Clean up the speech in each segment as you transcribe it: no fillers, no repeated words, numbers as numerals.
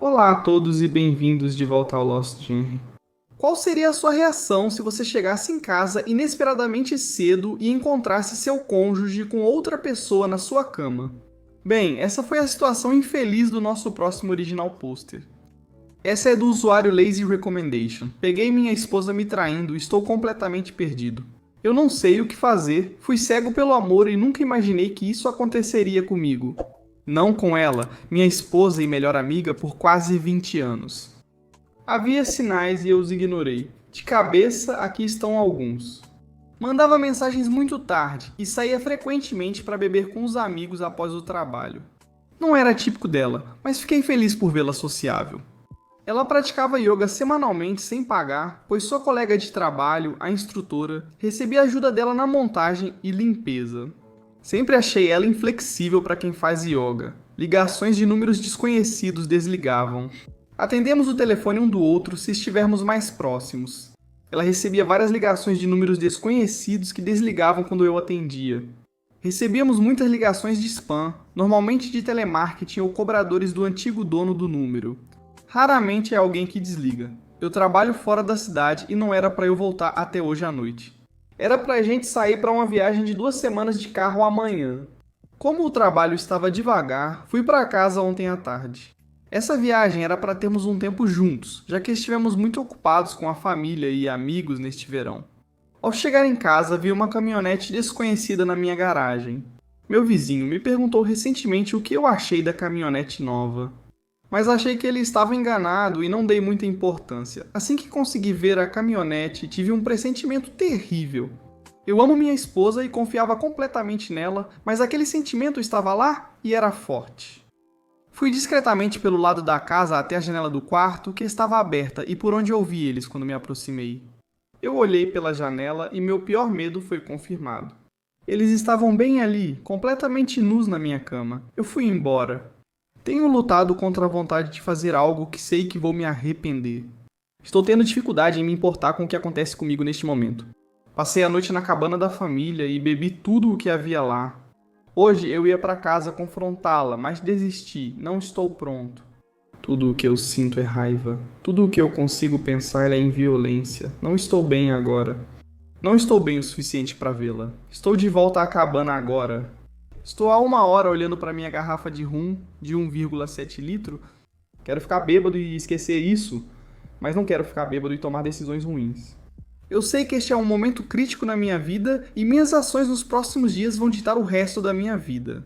Olá a todos e bem-vindos de volta ao Lost Gym. Qual seria a sua reação se você chegasse em casa inesperadamente cedo e encontrasse seu cônjuge com outra pessoa na sua cama? Bem, essa foi a situação infeliz do nosso próximo original poster. Essa é do usuário Lazy Recommendation. Peguei minha esposa me traindo e estou completamente perdido. Eu não sei o que fazer, fui cego pelo amor e nunca imaginei que isso aconteceria comigo. Não com ela, minha esposa e melhor amiga por quase 20 anos. Havia sinais e eu os ignorei. De cabeça, aqui estão alguns. Mandava mensagens muito tarde e saía frequentemente para beber com os amigos após o trabalho. Não era típico dela, mas fiquei feliz por vê-la sociável. Ela praticava yoga semanalmente sem pagar, pois sua colega de trabalho, a instrutora, recebia ajuda dela na montagem e limpeza. Sempre achei ela inflexível para quem faz yoga. Ligações de números desconhecidos desligavam. Atendemos o telefone um do outro se estivermos mais próximos. Ela recebia várias ligações de números desconhecidos que desligavam quando eu atendia. Recebíamos muitas ligações de spam, normalmente de telemarketing ou cobradores do antigo dono do número. Raramente é alguém que desliga. Eu trabalho fora da cidade e não era para eu voltar até hoje à noite. Era pra gente sair para uma viagem de 2 semanas de carro amanhã. Como o trabalho estava devagar, fui para casa ontem à tarde. Essa viagem era para termos um tempo juntos, já que estivemos muito ocupados com a família e amigos neste verão. Ao chegar em casa, vi uma caminhonete desconhecida na minha garagem. Meu vizinho me perguntou recentemente o que eu achei da caminhonete nova. Mas achei que ele estava enganado e não dei muita importância. Assim que consegui ver a caminhonete, tive um pressentimento terrível. Eu amo minha esposa e confiava completamente nela, mas aquele sentimento estava lá e era forte. Fui discretamente pelo lado da casa até a janela do quarto, que estava aberta e por onde ouvi eles quando me aproximei. Eu olhei pela janela e meu pior medo foi confirmado. Eles estavam bem ali, completamente nus na minha cama. Eu fui embora. Tenho lutado contra a vontade de fazer algo que sei que vou me arrepender. Estou tendo dificuldade em me importar com o que acontece comigo neste momento. Passei a noite na cabana da família e bebi tudo o que havia lá. Hoje eu ia para casa confrontá-la, mas desisti, não estou pronto. Tudo o que eu sinto é raiva. Tudo o que eu consigo pensar é em violência. Não estou bem agora. Não estou bem o suficiente para vê-la. Estou de volta à cabana agora. Estou há 1 hora olhando para minha garrafa de rum de 1,7 litro. Quero ficar bêbado e esquecer isso, mas não quero ficar bêbado e tomar decisões ruins. Eu sei que este é um momento crítico na minha vida e minhas ações nos próximos dias vão ditar o resto da minha vida.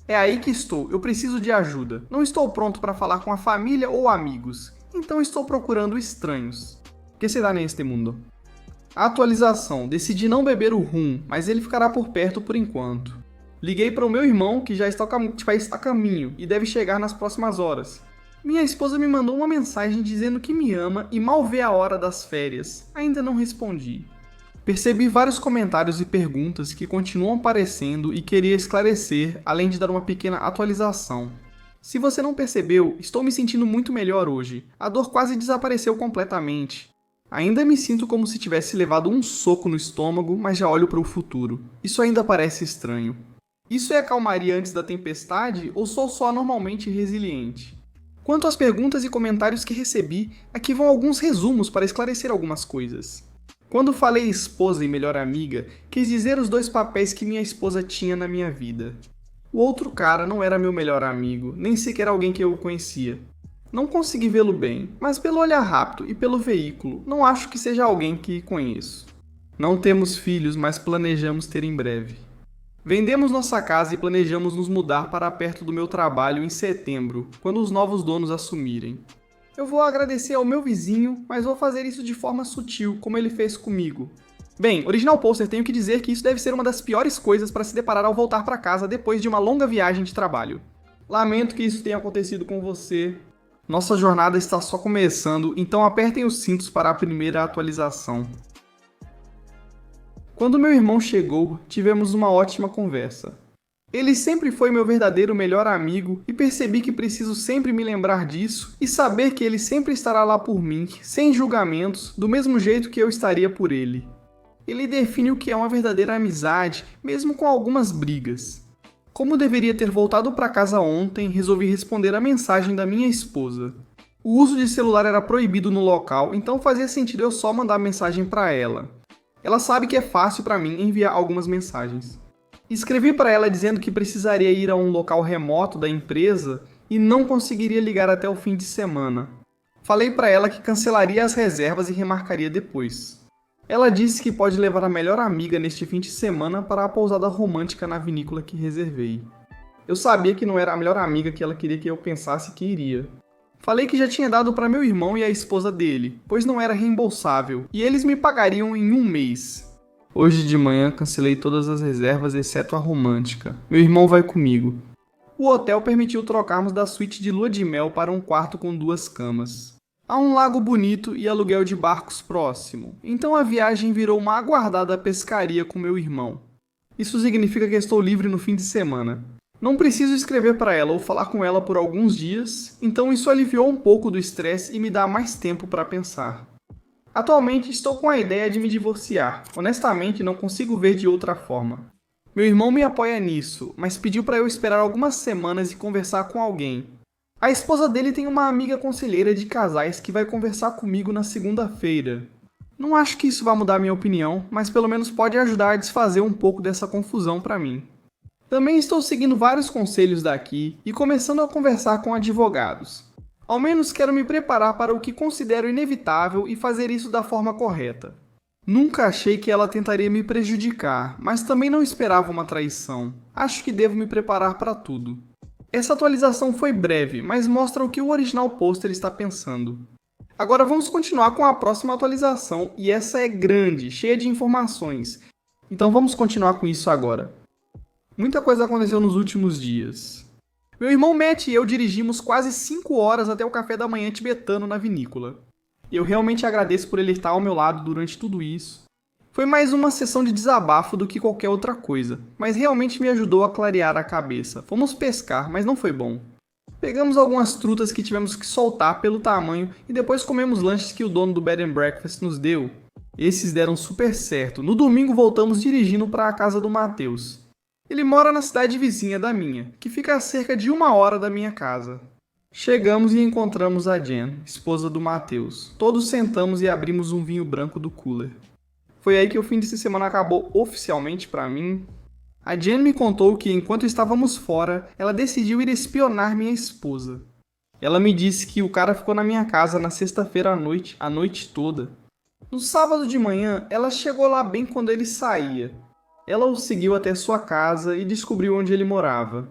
É aí que estou, eu preciso de ajuda. Não estou pronto para falar com a família ou amigos, então estou procurando estranhos. Que se dá neste mundo? Atualização, decidi não beber o rum, mas ele ficará por perto por enquanto. Liguei para o meu irmão, que já está a caminho e deve chegar nas próximas horas. Minha esposa me mandou uma mensagem dizendo que me ama e mal vê a hora das férias. Ainda não respondi. Percebi vários comentários e perguntas que continuam aparecendo e queria esclarecer, além de dar uma pequena atualização. Se você não percebeu, estou me sentindo muito melhor hoje. A dor quase desapareceu completamente. Ainda me sinto como se tivesse levado um soco no estômago, mas já olho para o futuro. Isso ainda parece estranho. Isso é a calmaria antes da tempestade ou sou só anormalmente resiliente? Quanto às perguntas e comentários que recebi, aqui vão alguns resumos para esclarecer algumas coisas. Quando falei esposa e melhor amiga, quis dizer os 2 papéis que minha esposa tinha na minha vida. O outro cara não era meu melhor amigo, nem sequer alguém que eu conhecia. Não consegui vê-lo bem, mas pelo olhar rápido e pelo veículo, não acho que seja alguém que conheço. Não temos filhos, mas planejamos ter em breve. Vendemos nossa casa e planejamos nos mudar para perto do meu trabalho em setembro, quando os novos donos assumirem. Eu vou agradecer ao meu vizinho, mas vou fazer isso de forma sutil, como ele fez comigo. Bem, original poster, tenho que dizer que isso deve ser uma das piores coisas para se deparar ao voltar para casa depois de uma longa viagem de trabalho. Lamento que isso tenha acontecido com você. Nossa jornada está só começando, então apertem os cintos para a primeira atualização. Quando meu irmão chegou, tivemos uma ótima conversa. Ele sempre foi meu verdadeiro melhor amigo e percebi que preciso sempre me lembrar disso e saber que ele sempre estará lá por mim, sem julgamentos, do mesmo jeito que eu estaria por ele. Ele define o que é uma verdadeira amizade, mesmo com algumas brigas. Como deveria ter voltado para casa ontem, resolvi responder a mensagem da minha esposa. O uso de celular era proibido no local, então fazia sentido eu só mandar mensagem para ela. Ela sabe que é fácil para mim enviar algumas mensagens. Escrevi para ela dizendo que precisaria ir a um local remoto da empresa e não conseguiria ligar até o fim de semana. Falei para ela que cancelaria as reservas e remarcaria depois. Ela disse que pode levar a melhor amiga neste fim de semana para a pousada romântica na vinícola que reservei. Eu sabia que não era a melhor amiga que ela queria que eu pensasse que iria. Falei que já tinha dado para meu irmão e a esposa dele, pois não era reembolsável, e eles me pagariam em um mês. Hoje de manhã cancelei todas as reservas exceto a romântica. Meu irmão vai comigo. O hotel permitiu trocarmos da suíte de lua de mel para um quarto com 2 camas. Há um lago bonito e aluguel de barcos próximo, então a viagem virou uma aguardada pescaria com meu irmão. Isso significa que estou livre no fim de semana. Não preciso escrever para ela ou falar com ela por alguns dias, então isso aliviou um pouco do estresse e me dá mais tempo para pensar. Atualmente estou com a ideia de me divorciar. Honestamente, não consigo ver de outra forma. Meu irmão me apoia nisso, mas pediu para eu esperar algumas semanas e conversar com alguém. A esposa dele tem uma amiga conselheira de casais que vai conversar comigo na segunda-feira. Não acho que isso vá mudar minha opinião, mas pelo menos pode ajudar a desfazer um pouco dessa confusão para mim. Também estou seguindo vários conselhos daqui e começando a conversar com advogados. Ao menos quero me preparar para o que considero inevitável e fazer isso da forma correta. Nunca achei que ela tentaria me prejudicar, mas também não esperava uma traição. Acho que devo me preparar para tudo. Essa atualização foi breve, mas mostra o que o original pôster está pensando. Agora vamos continuar com a próxima atualização, e essa é grande, cheia de informações. Então vamos continuar com isso agora. Muita coisa aconteceu nos últimos dias. Meu irmão Matt e eu dirigimos quase 5 horas até o café da manhã tibetano na vinícola. Eu realmente agradeço por ele estar ao meu lado durante tudo isso. Foi mais uma sessão de desabafo do que qualquer outra coisa, mas realmente me ajudou a clarear a cabeça. Fomos pescar, mas não foi bom. Pegamos algumas trutas que tivemos que soltar pelo tamanho e depois comemos lanches que o dono do Bed and Breakfast nos deu. Esses deram super certo. No domingo voltamos dirigindo para a casa do Matheus. Ele mora na cidade vizinha da minha, que fica a cerca de 1 hora da minha casa. Chegamos e encontramos a Jen, esposa do Matheus. Todos sentamos e abrimos um vinho branco do cooler. Foi aí que o fim de semana acabou oficialmente para mim. A Jen me contou que enquanto estávamos fora, ela decidiu ir espionar minha esposa. Ela me disse que o cara ficou na minha casa na sexta-feira à noite, a noite toda. No sábado de manhã, ela chegou lá bem quando ele saía. Ela o seguiu até sua casa e descobriu onde ele morava.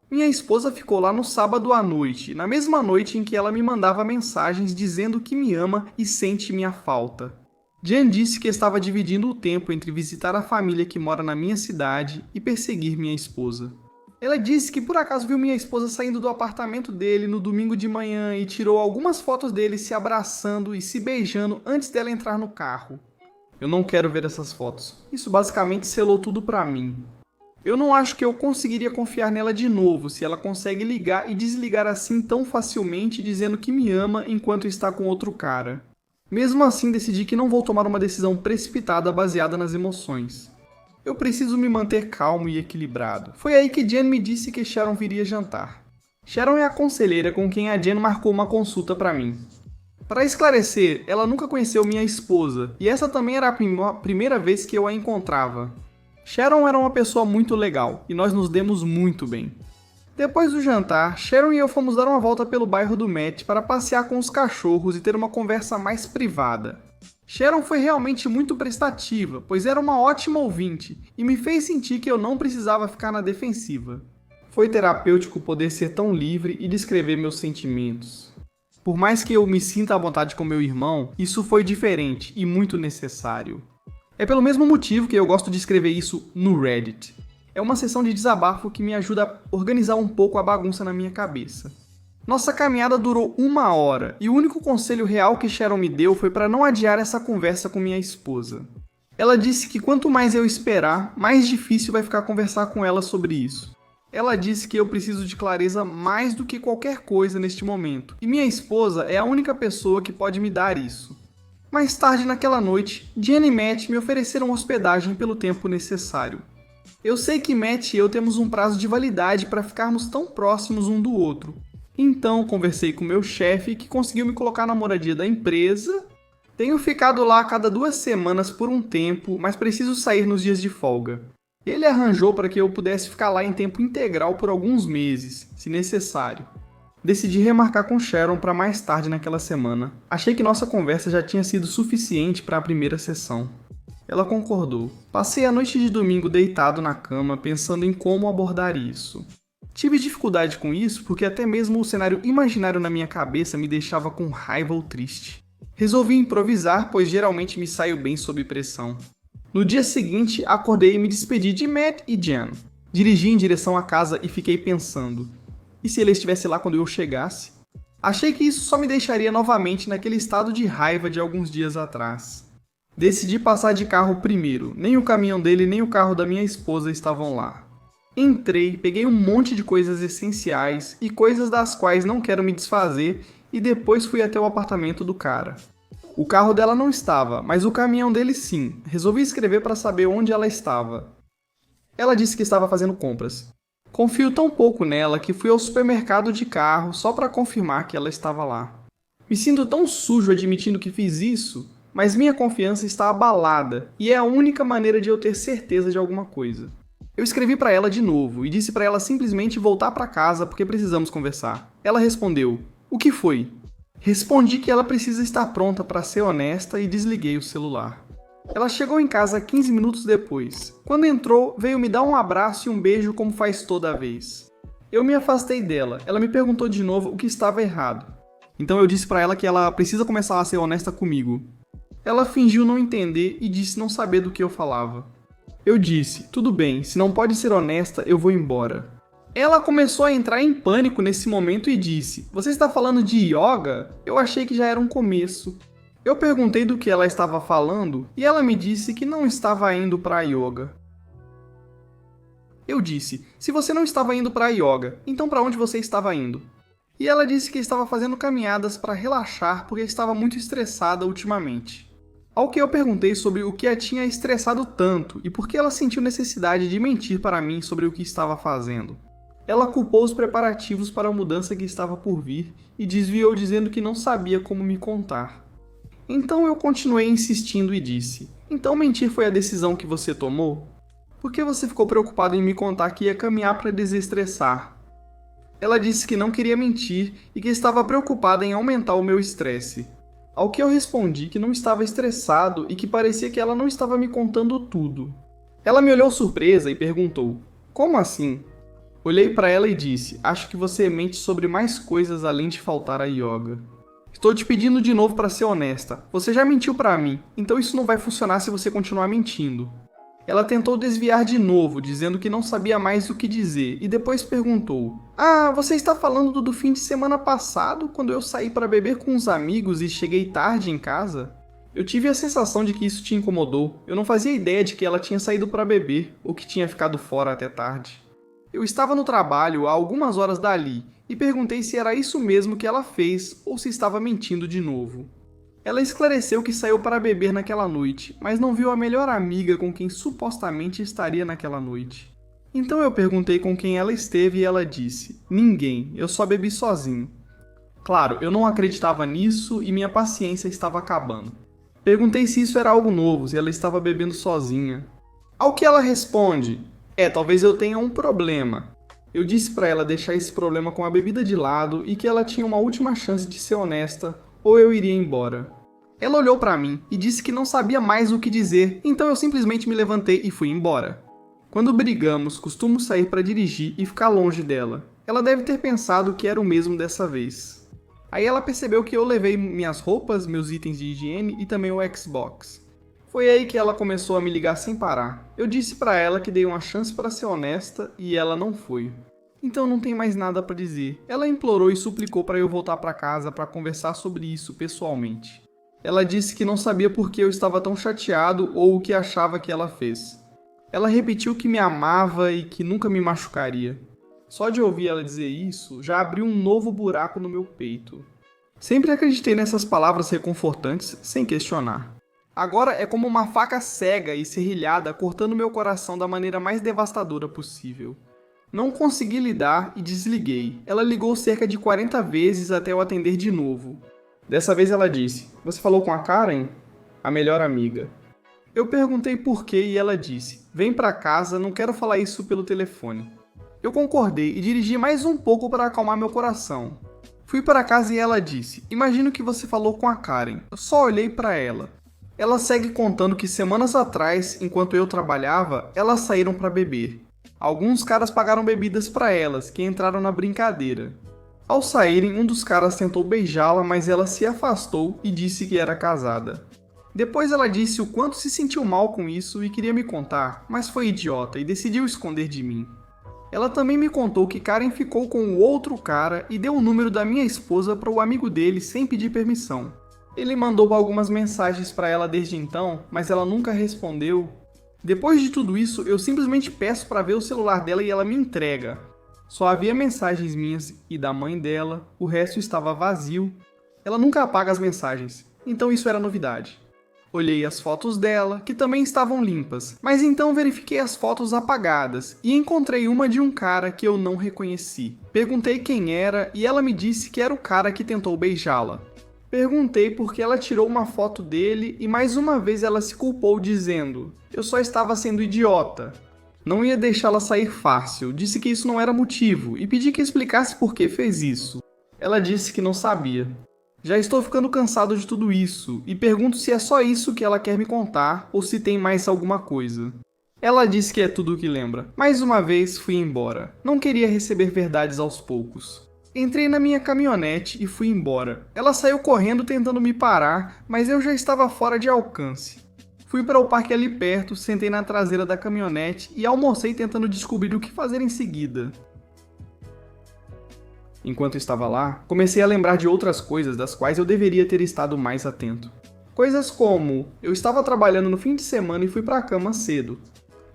Minha esposa ficou lá no sábado à noite, na mesma noite em que ela me mandava mensagens dizendo que me ama e sente minha falta. Jen disse que estava dividindo o tempo entre visitar a família que mora na minha cidade e perseguir minha esposa. Ela disse que por acaso viu minha esposa saindo do apartamento dele no domingo de manhã e tirou algumas fotos deles se abraçando e se beijando antes dela entrar no carro. Eu não quero ver essas fotos. Isso basicamente selou tudo pra mim. Eu não acho que eu conseguiria confiar nela de novo se ela consegue ligar e desligar assim tão facilmente dizendo que me ama enquanto está com outro cara. Mesmo assim, decidi que não vou tomar uma decisão precipitada baseada nas emoções. Eu preciso me manter calmo e equilibrado. Foi aí que Jen me disse que Sharon viria jantar. Sharon é a conselheira com quem a Jen marcou uma consulta pra mim. Para esclarecer, ela nunca conheceu minha esposa, e essa também era a primeira vez que eu a encontrava. Sharon era uma pessoa muito legal, e nós nos demos muito bem. Depois do jantar, Sharon e eu fomos dar uma volta pelo bairro do Matt para passear com os cachorros e ter uma conversa mais privada. Sharon foi realmente muito prestativa, pois era uma ótima ouvinte, e me fez sentir que eu não precisava ficar na defensiva. Foi terapêutico poder ser tão livre e descrever meus sentimentos. Por mais que eu me sinta à vontade com meu irmão, isso foi diferente e muito necessário. É pelo mesmo motivo que eu gosto de escrever isso no Reddit. É uma sessão de desabafo que me ajuda a organizar um pouco a bagunça na minha cabeça. Nossa caminhada durou 1 hora, e o único conselho real que Sharon me deu foi para não adiar essa conversa com minha esposa. Ela disse que quanto mais eu esperar, mais difícil vai ficar conversar com ela sobre isso. Ela disse que eu preciso de clareza mais do que qualquer coisa neste momento, e minha esposa é a única pessoa que pode me dar isso. Mais tarde naquela noite, Jen e Matt me ofereceram hospedagem pelo tempo necessário. Eu sei que Matt e eu temos um prazo de validade para ficarmos tão próximos um do outro, Então conversei com meu chefe que conseguiu me colocar na moradia da empresa. Tenho ficado lá a cada 2 semanas por um tempo, mas preciso sair nos dias de folga. Ele arranjou para que eu pudesse ficar lá em tempo integral por alguns meses, se necessário. Decidi remarcar com Sharon para mais tarde naquela semana. Achei que nossa conversa já tinha sido suficiente para a primeira sessão. Ela concordou. Passei a noite de domingo deitado na cama pensando em como abordar isso. Tive dificuldade com isso porque até mesmo o cenário imaginário na minha cabeça me deixava com raiva ou triste. Resolvi improvisar, pois geralmente me saio bem sob pressão. No dia seguinte, acordei e me despedi de Matt e Jen. Dirigi em direção à casa e fiquei pensando: e se ele estivesse lá quando eu chegasse? Achei que isso só me deixaria novamente naquele estado de raiva de alguns dias atrás. Decidi passar de carro primeiro. Nem o caminhão dele nem o carro da minha esposa estavam lá. Entrei, peguei um monte de coisas essenciais e coisas das quais não quero me desfazer e depois fui até o apartamento do cara. O carro dela não estava, mas o caminhão dele sim. Resolvi escrever para saber onde ela estava. Ela disse que estava fazendo compras. Confio tão pouco nela que fui ao supermercado de carro só para confirmar que ela estava lá. Me sinto tão sujo admitindo que fiz isso, mas minha confiança está abalada e é a única maneira de eu ter certeza de alguma coisa. Eu escrevi para ela de novo e disse para ela simplesmente voltar para casa porque precisamos conversar. Ela respondeu: "O que foi?" Respondi que ela precisa estar pronta para ser honesta e desliguei o celular. Ela chegou em casa 15 minutos depois. Quando entrou, veio me dar um abraço e um beijo como faz toda vez. Eu me afastei dela. Ela me perguntou de novo o que estava errado. Então eu disse para ela que ela precisa começar a ser honesta comigo. Ela fingiu não entender e disse não saber do que eu falava. Eu disse: "Tudo bem, se não pode ser honesta, eu vou embora." Ela começou a entrar em pânico nesse momento e disse: "Você está falando de yoga?" Eu achei que já era um começo. Eu perguntei do que ela estava falando e ela me disse que não estava indo para a yoga. Eu disse: "Se você não estava indo para a yoga, então para onde você estava indo?" E ela disse que estava fazendo caminhadas para relaxar porque estava muito estressada ultimamente. Ao que eu perguntei sobre o que a tinha estressado tanto e por que ela sentiu necessidade de mentir para mim sobre o que estava fazendo. Ela culpou os preparativos para a mudança que estava por vir e desviou dizendo que não sabia como me contar. Então eu continuei insistindo e disse: "Então mentir foi a decisão que você tomou? Por que você ficou preocupado em me contar que ia caminhar para desestressar?" Ela disse que não queria mentir e que estava preocupada em aumentar o meu estresse. Ao que eu respondi que não estava estressado e que parecia que ela não estava me contando tudo. Ela me olhou surpresa e perguntou: "Como assim?" Olhei para ela e disse: "Acho que você mente sobre mais coisas além de faltar a yoga. Estou te pedindo de novo para ser honesta. Você já mentiu para mim, então isso não vai funcionar se você continuar mentindo." Ela tentou desviar de novo, dizendo que não sabia mais o que dizer, e depois perguntou: "Ah, você está falando do fim de semana passado, quando eu saí para beber com uns amigos e cheguei tarde em casa?" Eu tive a sensação de que isso te incomodou. Eu não fazia ideia de que ela tinha saído para beber, ou que tinha ficado fora até tarde. Eu estava no trabalho há algumas horas dali, e perguntei se era isso mesmo que ela fez, ou se estava mentindo de novo. Ela esclareceu que saiu para beber naquela noite, mas não viu a melhor amiga com quem supostamente estaria naquela noite. Então eu perguntei com quem ela esteve e ela disse: "Ninguém, eu só bebi sozinho." Claro, eu não acreditava nisso e minha paciência estava acabando. Perguntei se isso era algo novo, se ela estava bebendo sozinha. Ao que ela responde: talvez eu tenha um problema." Eu disse para ela deixar esse problema com a bebida de lado e que ela tinha uma última chance de ser honesta, ou eu iria embora. Ela olhou para mim e disse que não sabia mais o que dizer, então eu simplesmente me levantei e fui embora. Quando brigamos, costumo sair para dirigir e ficar longe dela. Ela deve ter pensado que era o mesmo dessa vez. Aí ela percebeu que eu levei minhas roupas, meus itens de higiene e também o Xbox. Foi aí que ela começou a me ligar sem parar. Eu disse para ela que dei uma chance para ser honesta e ela não foi. Então não tem mais nada para dizer. Ela implorou e suplicou para eu voltar para casa para conversar sobre isso pessoalmente. Ela disse que não sabia por que eu estava tão chateado ou o que achava que ela fez. Ela repetiu que me amava e que nunca me machucaria. Só de ouvir ela dizer isso, já abriu um novo buraco no meu peito. Sempre acreditei nessas palavras reconfortantes, sem questionar. Agora é como uma faca cega e serrilhada cortando meu coração da maneira mais devastadora possível. Não consegui lidar e desliguei. Ela ligou cerca de 40 vezes até eu atender de novo. Dessa vez ela disse: "Você falou com a Karen?" A melhor amiga. Eu perguntei por quê e ela disse: "Vem pra casa, não quero falar isso pelo telefone." Eu concordei e dirigi mais um pouco para acalmar meu coração. Fui para casa e ela disse: "Imagino que você falou com a Karen." Eu só olhei para ela. Ela segue contando que semanas atrás, enquanto eu trabalhava, elas saíram para beber. Alguns caras pagaram bebidas para elas, que entraram na brincadeira. Ao saírem, um dos caras tentou beijá-la, mas ela se afastou e disse que era casada. Depois ela disse o quanto se sentiu mal com isso e queria me contar, mas foi idiota e decidiu esconder de mim. Ela também me contou que Karen ficou com o outro cara e deu o número da minha esposa para o amigo dele sem pedir permissão. Ele mandou algumas mensagens para ela desde então, mas ela nunca respondeu. Depois de tudo isso, eu simplesmente peço para ver o celular dela e ela me entrega. Só havia mensagens minhas e da mãe dela, o resto estava vazio. Ela nunca apaga as mensagens, então isso era novidade. Olhei as fotos dela, que também estavam limpas, mas então verifiquei as fotos apagadas e encontrei uma de um cara que eu não reconheci. Perguntei quem era e ela me disse que era o cara que tentou beijá-la. Perguntei por que ela tirou uma foto dele e mais uma vez ela se culpou dizendo: "Eu só estava sendo idiota." Não ia deixá-la sair fácil, disse que isso não era motivo e pedi que explicasse por que fez isso. Ela disse que não sabia. Já estou ficando cansado de tudo isso e pergunto se é só isso que ela quer me contar ou se tem mais alguma coisa. Ela disse que é tudo o que lembra. Mais uma vez fui embora. Não queria receber verdades aos poucos. Entrei na minha caminhonete e fui embora. Ela saiu correndo tentando me parar, mas eu já estava fora de alcance. Fui para o parque ali perto, sentei na traseira da caminhonete e almocei tentando descobrir o que fazer em seguida. Enquanto estava lá, comecei a lembrar de outras coisas das quais eu deveria ter estado mais atento. Coisas como: eu estava trabalhando no fim de semana e fui para a cama cedo.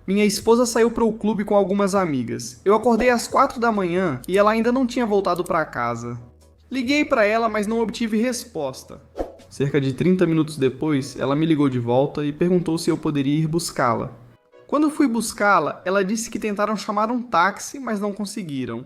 Minha esposa saiu para o clube com algumas amigas. Eu acordei às 4 da manhã e ela ainda não tinha voltado para casa. Liguei para ela, mas não obtive resposta. Cerca de 30 minutos depois, ela me ligou de volta e perguntou se eu poderia ir buscá-la. Quando fui buscá-la, ela disse que tentaram chamar um táxi, mas não conseguiram.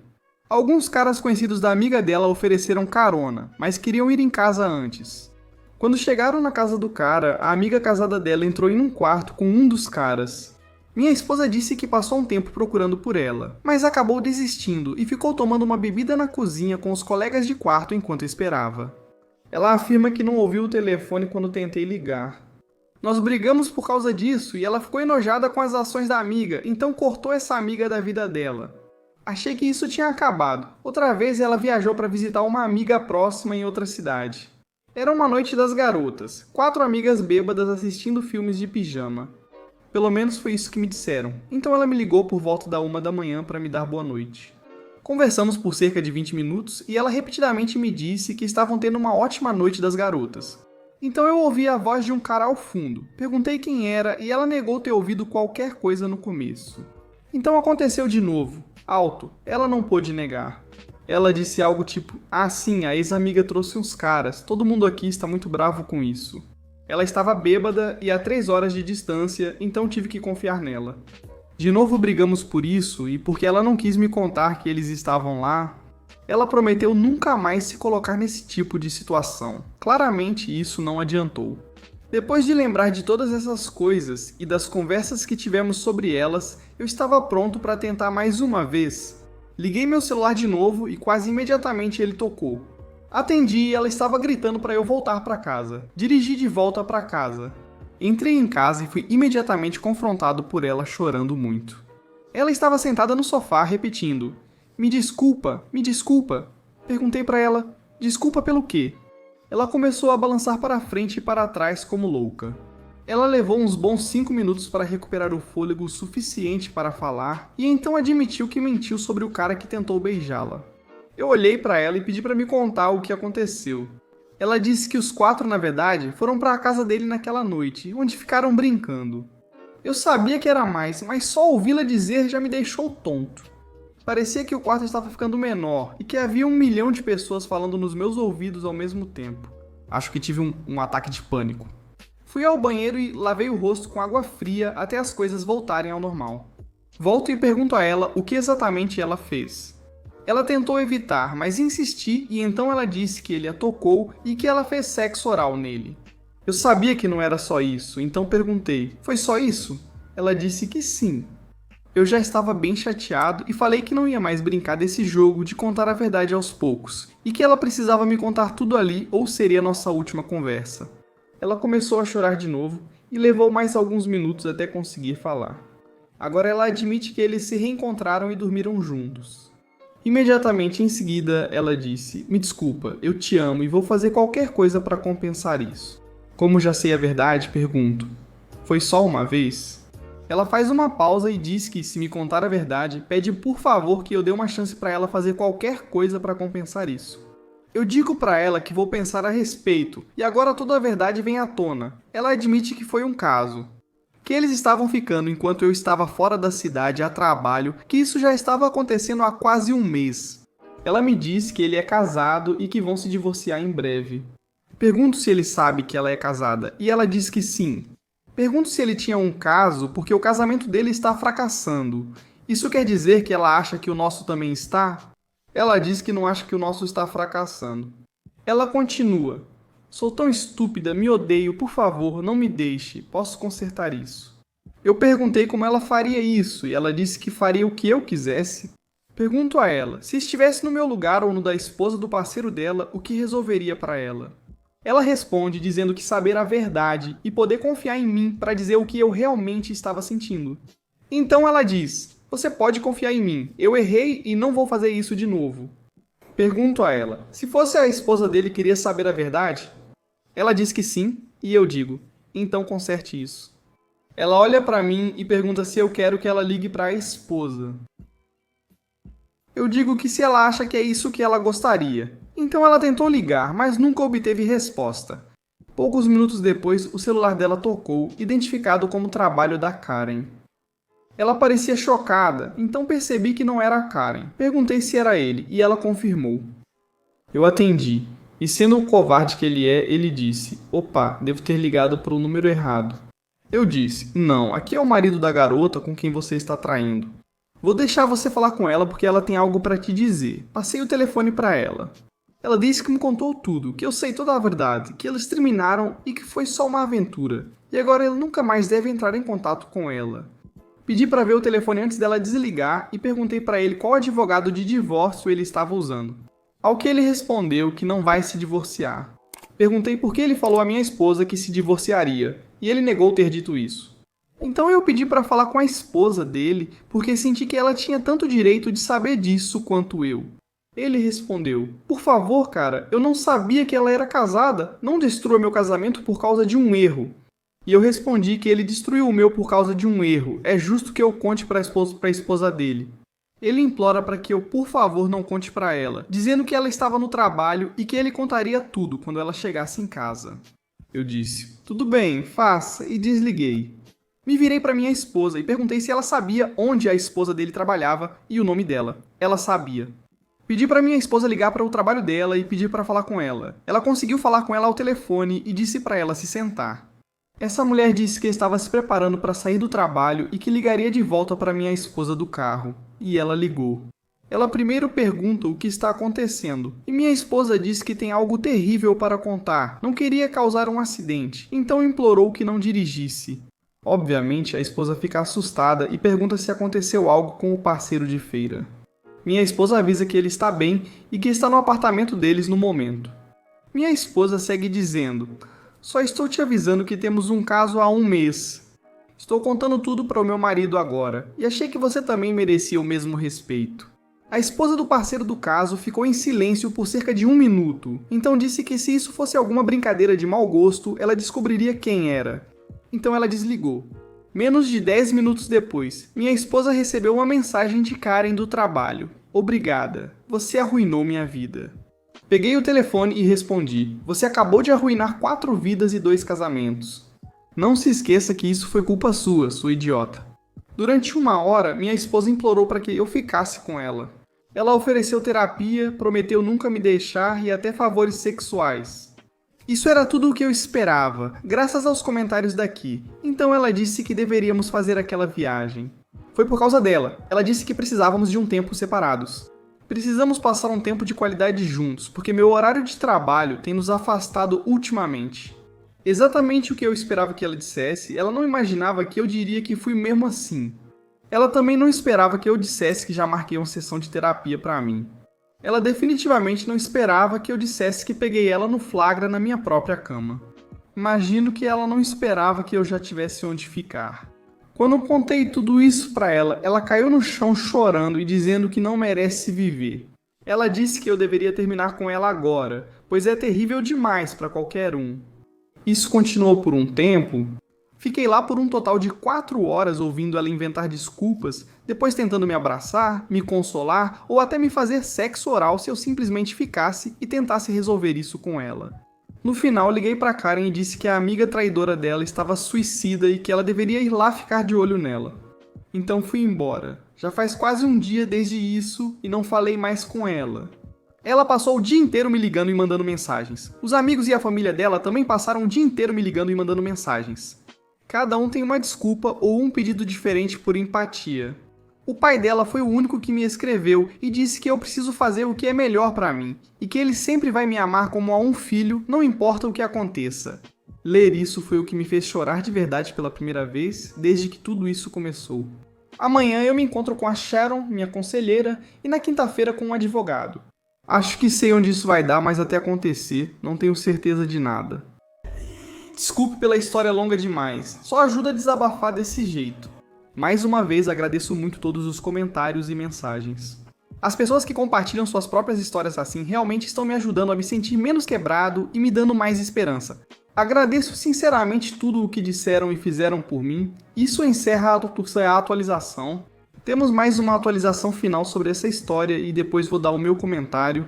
Alguns caras conhecidos da amiga dela ofereceram carona, mas queriam ir em casa antes. Quando chegaram na casa do cara, a amiga casada dela entrou em um quarto com um dos caras. Minha esposa disse que passou um tempo procurando por ela, mas acabou desistindo e ficou tomando uma bebida na cozinha com os colegas de quarto enquanto esperava. Ela afirma que não ouviu o telefone quando tentei ligar. Nós brigamos por causa disso e ela ficou enojada com as ações da amiga, então cortou essa amiga da vida dela. Achei que isso tinha acabado. Outra vez ela viajou para visitar uma amiga próxima em outra cidade. Era uma noite das garotas, 4 amigas bêbadas assistindo filmes de pijama. Pelo menos foi isso que me disseram. Então ela me ligou por volta da 1 da manhã para me dar boa noite. Conversamos por cerca de 20 minutos e ela repetidamente me disse que estavam tendo uma ótima noite das garotas. Então eu ouvi a voz de um cara ao fundo. Perguntei quem era e ela negou ter ouvido qualquer coisa no começo. Então aconteceu de novo. Alto. Ela não pôde negar. Ela disse algo tipo: "Ah sim, a ex-amiga trouxe uns caras. Todo mundo aqui está muito bravo com isso." Ela estava bêbada e a 3 horas de distância, então tive que confiar nela. De novo brigamos por isso e porque ela não quis me contar que eles estavam lá. Ela prometeu nunca mais se colocar nesse tipo de situação. Claramente isso não adiantou. Depois de lembrar de todas essas coisas e das conversas que tivemos sobre elas, eu estava pronto para tentar mais uma vez. Liguei meu celular de novo e quase imediatamente ele tocou. Atendi e ela estava gritando para eu voltar para casa. Dirigi de volta para casa. Entrei em casa e fui imediatamente confrontado por ela chorando muito. Ela estava sentada no sofá repetindo: me desculpa, me desculpa." Perguntei para ela: "Desculpa pelo quê?" Ela começou a balançar para frente e para trás como louca. Ela levou uns bons 5 minutos para recuperar o fôlego suficiente para falar e então admitiu que mentiu sobre o cara que tentou beijá-la. Eu olhei para ela e pedi para me contar o que aconteceu. Ela disse que os 4, na verdade, foram para a casa dele naquela noite, onde ficaram brincando. Eu sabia que era mais, mas só ouvi-la dizer já me deixou tonto. Parecia que o quarto estava ficando menor e que havia 1 milhão de pessoas falando nos meus ouvidos ao mesmo tempo. Acho que tive um ataque de pânico. Fui ao banheiro e lavei o rosto com água fria até as coisas voltarem ao normal. Volto e pergunto a ela o que exatamente ela fez. Ela tentou evitar, mas insisti e então ela disse que ele a tocou e que ela fez sexo oral nele. Eu sabia que não era só isso, então perguntei: foi só isso? Ela disse que sim. Eu já estava bem chateado e falei que não ia mais brincar desse jogo de contar a verdade aos poucos, e que ela precisava me contar tudo ali ou seria nossa última conversa. Ela começou a chorar de novo e levou mais alguns minutos até conseguir falar. Agora ela admite que eles se reencontraram e dormiram juntos. Imediatamente em seguida, ela disse: me desculpa, eu te amo e vou fazer qualquer coisa para compensar isso. Como já sei a verdade, pergunto: foi só uma vez? Ela faz uma pausa e diz que, se me contar a verdade, pede por favor que eu dê uma chance para ela fazer qualquer coisa para compensar isso. Eu digo para ela que vou pensar a respeito, e agora toda a verdade vem à tona. Ela admite que foi um caso. Que eles estavam ficando enquanto eu estava fora da cidade a trabalho, que isso já estava acontecendo há quase um mês. Ela me diz que ele é casado e que vão se divorciar em breve. Pergunto se ele sabe que ela é casada, e ela diz que sim. Pergunto se ele tinha um caso, porque o casamento dele está fracassando. Isso quer dizer que ela acha que o nosso também está? Ela diz que não acha que o nosso está fracassando. Ela continua: sou tão estúpida, me odeio, por favor, não me deixe, posso consertar isso. Eu perguntei como ela faria isso, e ela disse que faria o que eu quisesse. Pergunto a ela: se estivesse no meu lugar ou no da esposa do parceiro dela, o que resolveria para ela? Ela responde dizendo que saber a verdade e poder confiar em mim para dizer o que eu realmente estava sentindo. Então ela diz: você pode confiar em mim, eu errei e não vou fazer isso de novo. Pergunto a ela: se fosse a esposa dele, queria saber a verdade? Ela diz que sim, e eu digo: então conserte isso. Ela olha para mim e pergunta se eu quero que ela ligue para a esposa. Eu digo que se ela acha que é isso que ela gostaria. Então ela tentou ligar, mas nunca obteve resposta. Poucos minutos depois, o celular dela tocou, identificado como trabalho da Karen. Ela parecia chocada, então percebi que não era a Karen. Perguntei se era ele, e ela confirmou. Eu atendi, e sendo o covarde que ele é, ele disse: opa, devo ter ligado para o número errado. Eu disse: não, aqui é o marido da garota com quem você está traindo. Vou deixar você falar com ela porque ela tem algo para te dizer. Passei o telefone para ela. Ela disse que me contou tudo, que eu sei toda a verdade, que eles terminaram e que foi só uma aventura. E agora ele nunca mais deve entrar em contato com ela. Pedi para ver o telefone antes dela desligar e perguntei para ele qual advogado de divórcio ele estava usando. Ao que ele respondeu que não vai se divorciar. Perguntei por que ele falou à minha esposa que se divorciaria, e ele negou ter dito isso. Então eu pedi para falar com a esposa dele, porque senti que ela tinha tanto direito de saber disso quanto eu. Ele respondeu: por favor, cara, eu não sabia que ela era casada, não destrua meu casamento por causa de um erro. E eu respondi que ele destruiu o meu por causa de um erro, é justo que eu conte para a esposa dele. Ele implora para que eu, por favor, não conte para ela, dizendo que ela estava no trabalho e que ele contaria tudo quando ela chegasse em casa. Eu disse: tudo bem, faça, e desliguei. Me virei para minha esposa e perguntei se ela sabia onde a esposa dele trabalhava e o nome dela. Ela sabia. Pedi para minha esposa ligar para o trabalho dela e pedi para falar com ela. Ela conseguiu falar com ela ao telefone e disse para ela se sentar. Essa mulher disse que estava se preparando para sair do trabalho e que ligaria de volta para minha esposa do carro. E ela ligou. Ela primeiro pergunta o que está acontecendo, e minha esposa disse que tem algo terrível para contar, não queria causar um acidente, então implorou que não dirigisse. Obviamente, a esposa fica assustada e pergunta se aconteceu algo com o parceiro de feira. Minha esposa avisa que ele está bem e que está no apartamento deles no momento. Minha esposa segue dizendo: só estou te avisando que temos um caso há um mês. Estou contando tudo para o meu marido agora, e achei que você também merecia o mesmo respeito. A esposa do parceiro do caso ficou em silêncio por cerca de 1 minuto, então disse que se isso fosse alguma brincadeira de mau gosto, ela descobriria quem era. Então ela desligou. Menos de 10 minutos depois, minha esposa recebeu uma mensagem de Karen do trabalho. Obrigada, você arruinou minha vida. Peguei o telefone e respondi: você acabou de arruinar 4 vidas e 2 casamentos. Não se esqueça que isso foi culpa sua, sua idiota. Durante 1 hora, minha esposa implorou para que eu ficasse com ela. Ela ofereceu terapia, prometeu nunca me deixar e até favores sexuais. Isso era tudo o que eu esperava, graças aos comentários daqui. Então ela disse que deveríamos fazer aquela viagem. Foi por causa dela. Ela disse que precisávamos de um tempo separados. Precisamos passar um tempo de qualidade juntos, porque meu horário de trabalho tem nos afastado ultimamente. Exatamente o que eu esperava que ela dissesse, ela não imaginava que eu diria que fui mesmo assim. Ela também não esperava que eu dissesse que já marquei uma sessão de terapia pra mim. Ela definitivamente não esperava que eu dissesse que peguei ela no flagra na minha própria cama. Imagino que ela não esperava que eu já tivesse onde ficar. Quando eu contei tudo isso pra ela, ela caiu no chão chorando e dizendo que não merece viver. Ela disse que eu deveria terminar com ela agora, pois é terrível demais pra qualquer um. Isso continuou por um tempo. Fiquei lá por um total de 4 horas ouvindo ela inventar desculpas, depois tentando me abraçar, me consolar ou até me fazer sexo oral se eu simplesmente ficasse e tentasse resolver isso com ela. No final, liguei pra Karen e disse que a amiga traidora dela estava suicida e que ela deveria ir lá ficar de olho nela. Então fui embora. Já faz quase um dia desde isso e não falei mais com ela. Ela passou o dia inteiro me ligando e mandando mensagens. Os amigos e a família dela também passaram o dia inteiro me ligando e mandando mensagens. Cada um tem uma desculpa ou um pedido diferente por empatia. O pai dela foi o único que me escreveu e disse que eu preciso fazer o que é melhor pra mim e que ele sempre vai me amar como a um filho, não importa o que aconteça. Ler isso foi o que me fez chorar de verdade pela primeira vez desde que tudo isso começou. Amanhã eu me encontro com a Sharon, minha conselheira, e na quinta-feira com um advogado. Acho que sei onde isso vai dar, mas até acontecer, não tenho certeza de nada. Desculpe pela história longa demais, só ajuda a desabafar desse jeito. Mais uma vez agradeço muito todos os comentários e mensagens. As pessoas que compartilham suas próprias histórias assim realmente estão me ajudando a me sentir menos quebrado e me dando mais esperança. Agradeço sinceramente tudo o que disseram e fizeram por mim. Isso encerra a atualização. Temos mais uma atualização final sobre essa história e depois vou dar o meu comentário.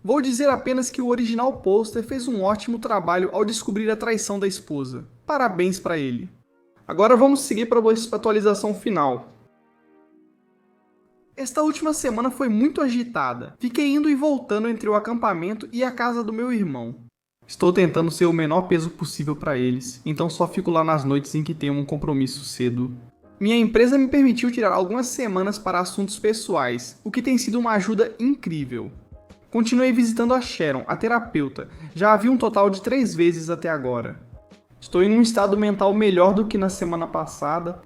Vou dizer apenas que o original poster fez um ótimo trabalho ao descobrir a traição da esposa. Parabéns para ele. Agora vamos seguir para a atualização final. Esta última semana foi muito agitada. Fiquei indo e voltando entre o acampamento e a casa do meu irmão. Estou tentando ser o menor peso possível para eles, então só fico lá nas noites em que tenho um compromisso cedo. Minha empresa me permitiu tirar algumas semanas para assuntos pessoais, o que tem sido uma ajuda incrível. Continuei visitando a Sharon, a terapeuta. Já a vi um total de 3 vezes até agora. Estou em um estado mental melhor do que na semana passada.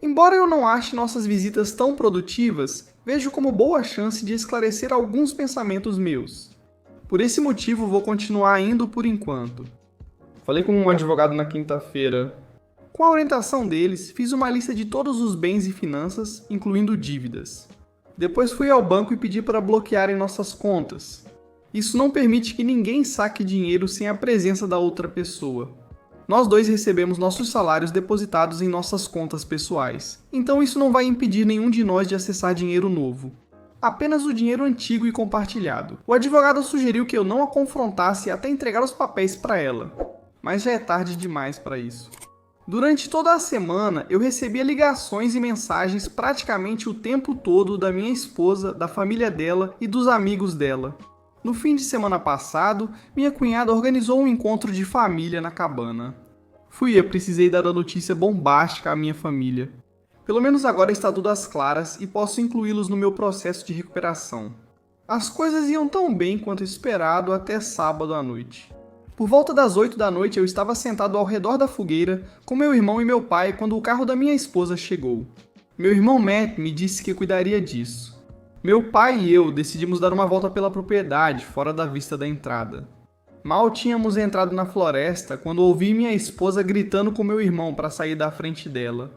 Embora eu não ache nossas visitas tão produtivas, vejo como boa chance de esclarecer alguns pensamentos meus. Por esse motivo, vou continuar indo por enquanto. Falei com um advogado na quinta-feira. Com a orientação deles, fiz uma lista de todos os bens e finanças, incluindo dívidas. Depois fui ao banco e pedi para bloquearem nossas contas. Isso não permite que ninguém saque dinheiro sem a presença da outra pessoa. Nós dois recebemos nossos salários depositados em nossas contas pessoais, então isso não vai impedir nenhum de nós de acessar dinheiro novo. Apenas o dinheiro antigo e compartilhado. O advogado sugeriu que eu não a confrontasse até entregar os papéis para ela, mas já é tarde demais para isso. Durante toda a semana, eu recebia ligações e mensagens praticamente o tempo todo da minha esposa, da família dela e dos amigos dela. No fim de semana passado, minha cunhada organizou um encontro de família na cabana. Fui eu precisei dar a notícia bombástica à minha família. Pelo menos agora está tudo às claras e posso incluí-los no meu processo de recuperação. As coisas iam tão bem quanto esperado até sábado à noite. Por volta das 8 da noite eu estava sentado ao redor da fogueira com meu irmão e meu pai quando o carro da minha esposa chegou. Meu irmão Matt me disse que cuidaria disso. Meu pai e eu decidimos dar uma volta pela propriedade, fora da vista da entrada. Mal tínhamos entrado na floresta quando ouvi minha esposa gritando com meu irmão para sair da frente dela.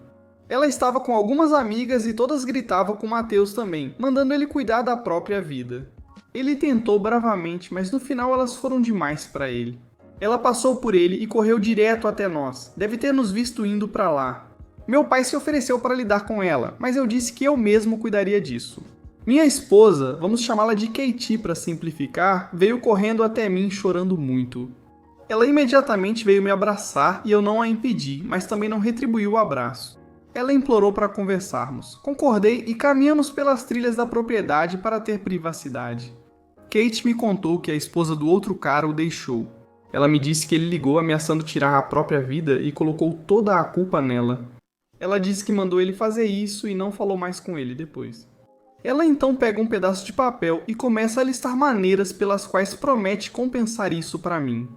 Ela estava com algumas amigas e todas gritavam com Mateus também, mandando ele cuidar da própria vida. Ele tentou bravamente, mas no final elas foram demais para ele. Ela passou por ele e correu direto até nós, deve ter nos visto indo para lá. Meu pai se ofereceu para lidar com ela, mas eu disse que eu mesmo cuidaria disso. Minha esposa, vamos chamá-la de Katie para simplificar, veio correndo até mim chorando muito. Ela imediatamente veio me abraçar e eu não a impedi, mas também não retribuí o abraço. Ela implorou para conversarmos. Concordei e caminhamos pelas trilhas da propriedade para ter privacidade. Kate me contou que a esposa do outro cara o deixou. Ela me disse que ele ligou ameaçando tirar a própria vida e colocou toda a culpa nela. Ela disse que mandou ele fazer isso e não falou mais com ele depois. Ela então pega um pedaço de papel e começa a listar maneiras pelas quais promete compensar isso pra mim.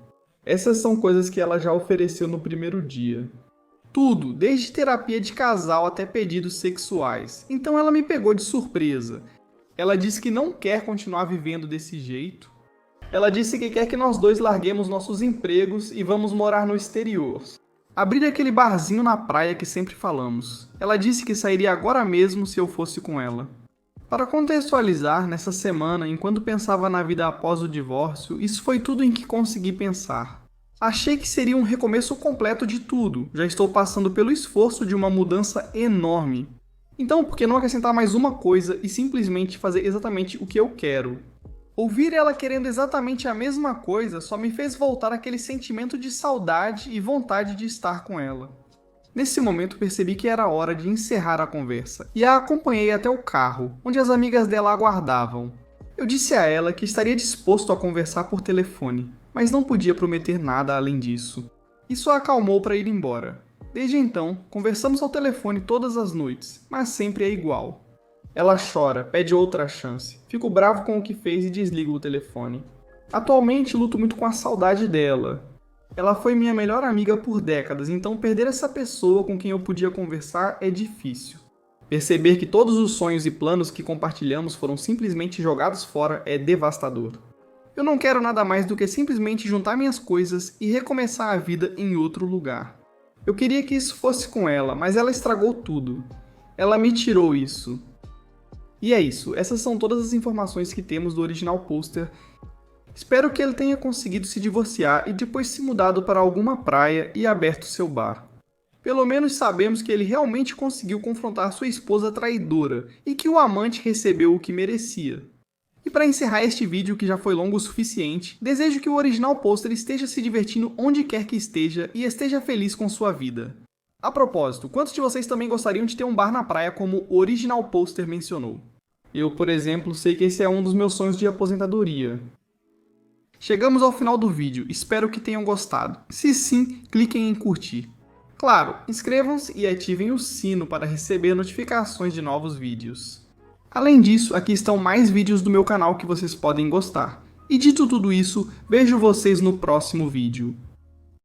Essas são coisas que ela já ofereceu no primeiro dia. Tudo, desde terapia de casal até pedidos sexuais. Então ela me pegou de surpresa. Ela disse que não quer continuar vivendo desse jeito. Ela disse que quer que nós dois larguemos nossos empregos e vamos morar no exterior. Abrir aquele barzinho na praia que sempre falamos. Ela disse que sairia agora mesmo se eu fosse com ela. Para contextualizar, nessa semana, enquanto pensava na vida após o divórcio, isso foi tudo em que consegui pensar. Achei que seria um recomeço completo de tudo, já estou passando pelo esforço de uma mudança enorme. Então, por que não acrescentar mais uma coisa e simplesmente fazer exatamente o que eu quero? Ouvir ela querendo exatamente a mesma coisa só me fez voltar àquele sentimento de saudade e vontade de estar com ela. Nesse momento percebi que era hora de encerrar a conversa, e a acompanhei até o carro, onde as amigas dela aguardavam. Eu disse a ela que estaria disposto a conversar por telefone, mas não podia prometer nada além disso. Isso a acalmou para ir embora. Desde então, conversamos ao telefone todas as noites, mas sempre é igual. Ela chora, pede outra chance, fico bravo com o que fez e desligo o telefone. Atualmente luto muito com a saudade dela. Ela foi minha melhor amiga por décadas, então perder essa pessoa com quem eu podia conversar é difícil. Perceber que todos os sonhos e planos que compartilhamos foram simplesmente jogados fora é devastador. Eu não quero nada mais do que simplesmente juntar minhas coisas e recomeçar a vida em outro lugar. Eu queria que isso fosse com ela, mas ela estragou tudo. Ela me tirou isso. E é isso, essas são todas as informações que temos do original pôster. Espero que ele tenha conseguido se divorciar e depois se mudado para alguma praia e aberto seu bar. Pelo menos sabemos que ele realmente conseguiu confrontar sua esposa traidora e que o amante recebeu o que merecia. E para encerrar este vídeo, que já foi longo o suficiente, desejo que o original pôster esteja se divertindo onde quer que esteja e esteja feliz com sua vida. A propósito, quantos de vocês também gostariam de ter um bar na praia como o original pôster mencionou? Eu, por exemplo, sei que esse é um dos meus sonhos de aposentadoria. Chegamos ao final do vídeo, espero que tenham gostado. Se sim, cliquem em curtir. Claro, inscrevam-se e ativem o sino para receber notificações de novos vídeos. Além disso, aqui estão mais vídeos do meu canal que vocês podem gostar. E dito tudo isso, vejo vocês no próximo vídeo.